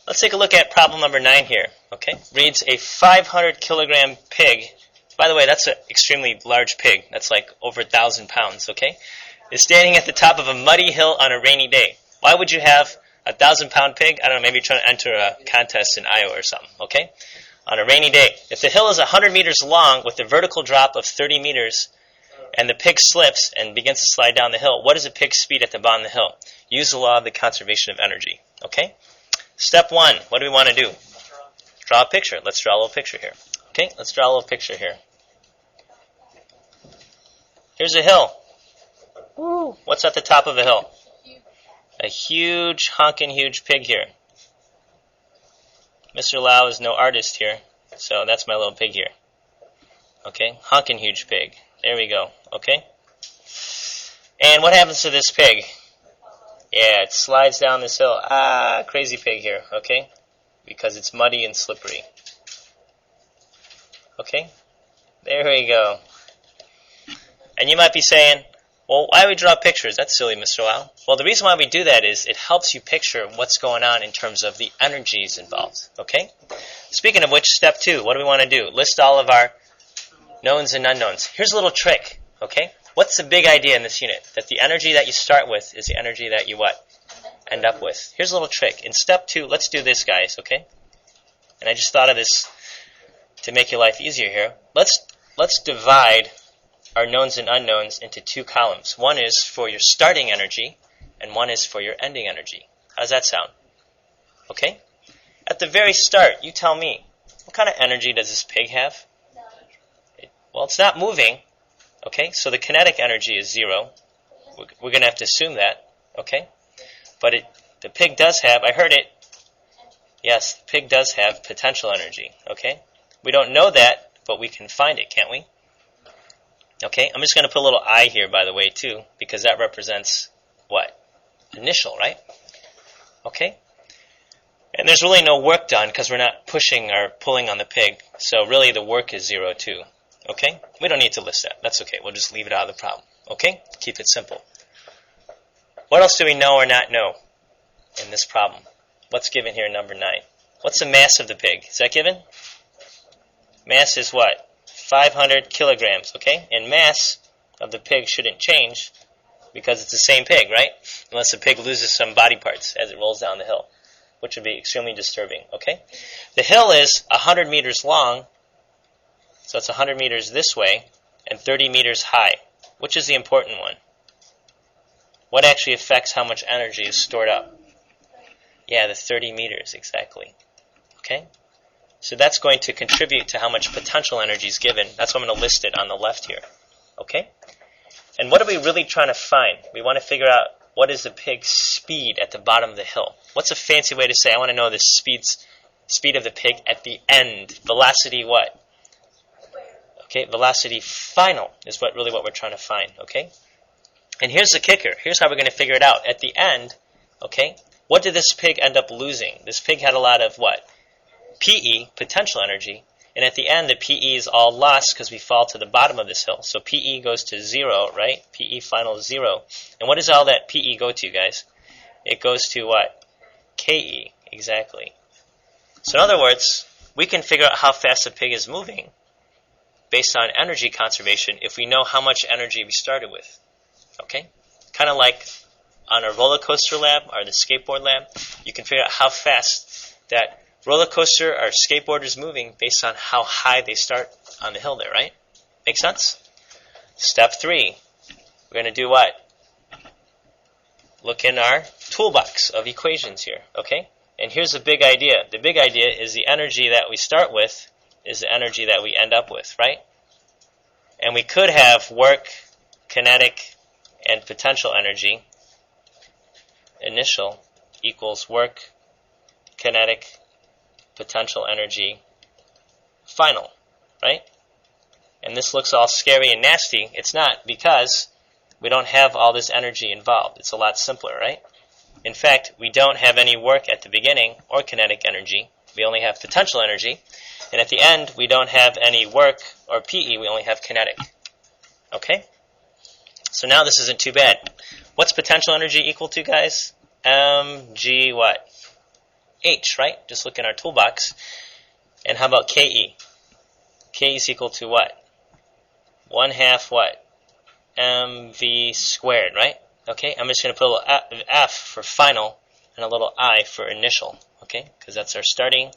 Let's take a look at problem number 9 here. Okay, reads a 500 kilogram pig. By the way, that's an extremely large pig. That's like over 1,000 pounds. Okay, is standing at the top of a muddy hill on a rainy day. Why would you have a 1,000-pound pig? I don't know. Maybe you're trying to enter a contest in Iowa or something. Okay, on a rainy day. If the hill is 100 meters long with a vertical drop of 30 meters, and the pig slips and begins to slide down the hill, what is the pig's speed at the bottom of the hill? Use the law of the conservation of energy. Okay. Step 1, what do we want to do? Draw a picture. Let's draw a little picture here. Okay, let's draw a little picture here. Here's a hill. Woo. What's at the top of the hill? A huge, honkin' huge pig here. Mr. Lau is no artist here, so that's my little pig here. Okay, honkin' huge pig. There we go. Okay? And what happens to this pig? Yeah, it slides down this hill. Ah, crazy pig here, okay? Because it's muddy and slippery. Okay? There we go. And you might be saying, well, why do we draw pictures? That's silly, Mr. Lau. Well, the reason why we do that is it helps you picture what's going on in terms of the energies involved, okay? Speaking of which, step 2, what do we want to do? List all of our knowns and unknowns. Here's a little trick, okay? What's the big idea in this unit? That the energy that you start with is the energy that you what? End up with. Here's a little trick. In step 2, let's do this, guys, okay? And I just thought of this to make your life easier here. Let's divide our knowns and unknowns into 2 columns. One is for your starting energy, and one is for your ending energy. How does that sound? Okay? At the very start, you tell me, what kind of energy does this pig have? Well, it's not moving. Okay, so the kinetic energy is 0. We're going to have to assume that, okay? But the pig does have, I heard it, yes, the pig does have potential energy, okay? We don't know that, but we can find it, can't we? Okay, I'm just going to put a little I here, by the way, too, because that represents what? Initial, right? Okay? And there's really no work done because we're not pushing or pulling on the pig, so really the work is 0, too. Okay? We don't need to list that. That's okay. We'll just leave it out of the problem. Okay? Keep it simple. What else do we know or not know in this problem? What's given here in number 9? What's the mass of the pig? Is that given? Mass is what? 500 kilograms. Okay? And mass of the pig shouldn't change because it's the same pig, right? Unless the pig loses some body parts as it rolls down the hill, which would be extremely disturbing. Okay? The hill is 100 meters long. So it's 100 meters this way and 30 meters high. Which is the important one? What actually affects how much energy is stored up? Yeah, the 30 meters, exactly. Okay? So that's going to contribute to how much potential energy is given. That's why I'm going to list it on the left here. Okay? And what are we really trying to find? We want to figure out what is the pig's speed at the bottom of the hill. What's a fancy way to say, I want to know the speed of the pig at the end. Velocity what? Okay, velocity final is what we're trying to find, okay? And here's the kicker. Here's how we're going to figure it out. At the end, okay, what did this pig end up losing? This pig had a lot of what? PE, potential energy. And at the end, the PE is all lost because we fall to the bottom of this hill. So PE goes to 0, right? PE final is 0. And what does all that PE go to, guys? It goes to what? KE, exactly. So in other words, we can figure out how fast a pig is moving based on energy conservation if we know how much energy we started with. Okay? Kind of like on a roller coaster lab or the skateboard lab, you can figure out how fast that roller coaster or skateboard is moving based on how high they start on the hill there, right? Make sense? Step 3. We're going to do what? Look in our toolbox of equations here, okay? And here's the big idea. The big idea is the energy that we start with is the energy that we end up with, right? And we could have work, kinetic, and potential energy. Initial equals work, kinetic, potential energy, final, right? And this looks all scary and nasty. It's not, because we don't have all this energy involved. It's a lot simpler, right? In fact, we don't have any work at the beginning or kinetic energy. We only have potential energy. And at the end, we don't have any work or PE. We only have kinetic. Okay? So now this isn't too bad. What's potential energy equal to, guys? Mg what? h, right? Just look in our toolbox. And how about ke? Ke is equal to what? 1/2 what? mv squared, right? Okay, I'm just going to put a little f for final and a little I for initial, okay? Because that's our starting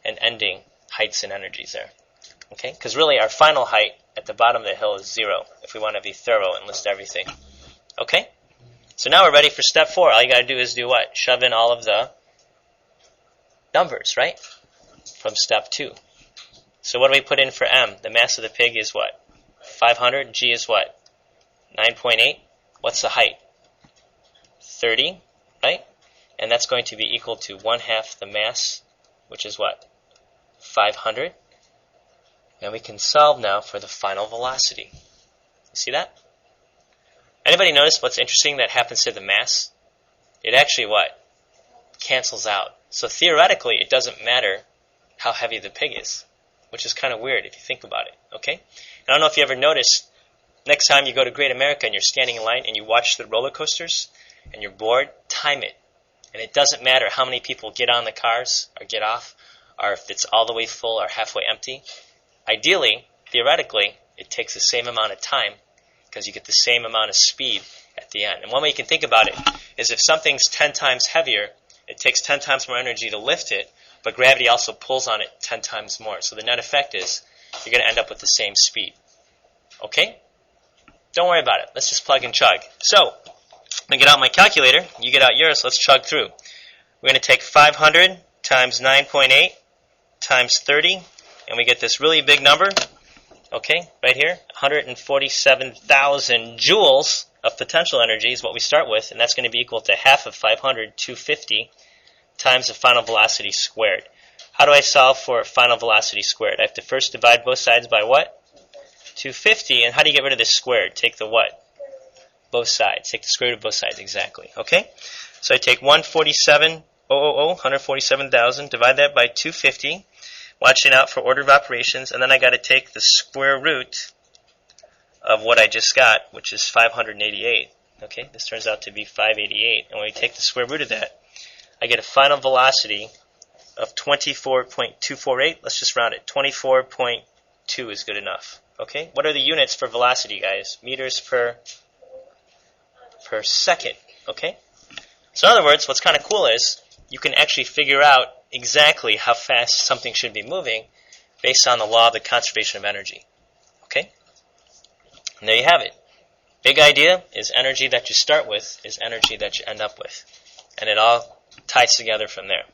and ending heights and energies there, okay? Because really our final height at the bottom of the hill is 0 if we want to be thorough and list everything, okay? So now we're ready for step 4. All you got to do is do what? Shove in all of the numbers, right? From step 2. So what do we put in for m? The mass of the pig is what? 500. G is what? 9.8. What's the height? 30, right? And that's going to be equal to 1/2 the mass, which is what? 500. And we can solve now for the final velocity. You see that? Anybody notice what's interesting that happens to the mass? It actually what? Cancels out. So theoretically, it doesn't matter how heavy the pig is, which is kind of weird if you think about it, okay? And I don't know if you ever noticed, next time you go to Great America and you're standing in line and you watch the roller coasters and you're bored, time it. And it doesn't matter how many people get on the cars or get off, or if it's all the way full or halfway empty. Ideally, theoretically, it takes the same amount of time because you get the same amount of speed at the end. And one way you can think about it is if something's 10 times heavier, it takes 10 times more energy to lift it, but gravity also pulls on it 10 times more. So the net effect is you're going to end up with the same speed. Okay? Don't worry about it. Let's just plug and chug. So, I'm going to get out my calculator. You get out yours. Let's chug through. We're going to take 500 times 9.8 times 30, and we get this really big number. Okay, right here, 147,000 joules of potential energy is what we start with, and that's going to be equal to 1/2 of 500, 250, times the final velocity squared. How do I solve for final velocity squared? I have to first divide both sides by what? 250, and how do you get rid of this squared? Take the what? Both sides. Take the square root of both sides, exactly. Okay? So I take 147,000, divide that by 250, watching out for order of operations, and then I got to take the square root of what I just got, which is 588. Okay, this turns out to be 588, and when we take the square root of that, I get a final velocity of 24.248. Let's just round it. 24.2 is good enough. Okay, what are the units for velocity, guys? Meters per second. Okay, so in other words, what's kind of cool is you can actually figure out exactly how fast something should be moving based on the law of the conservation of energy. Okay? And there you have it. Big idea is energy that you start with is energy that you end up with. And it all ties together from there.